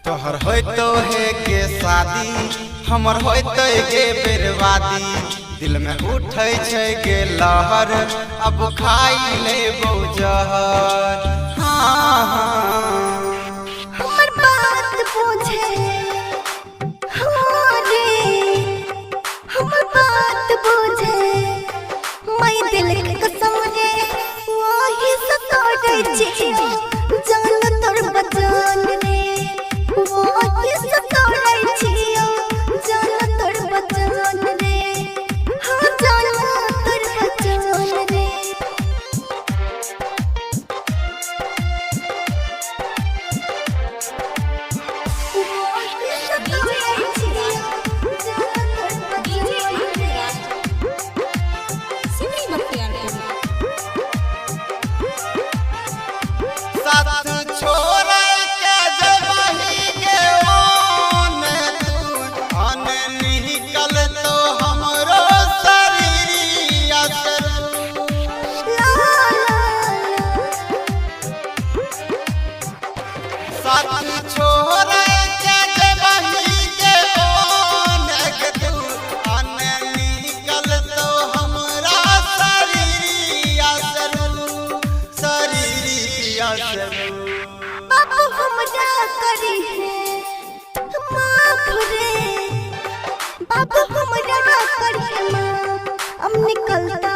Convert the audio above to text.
तोहर होतो है के शादी हमर होतो के बर्बादी दिल में उठै छै के लहर अब खाई लेबो जहर। हाँ हाँ हमर बात बुझे हाँ रे हमर बात बुझे मैं दिल के कसम रे वही सताड़ै छी जान तोर बजान रे वही सताड़ै छी जान तोर बजान रे हाँ जान तोर बजान रे। बाबू हमरा करी है माफ रे बाबू हमरा करी है माफ हम निकलता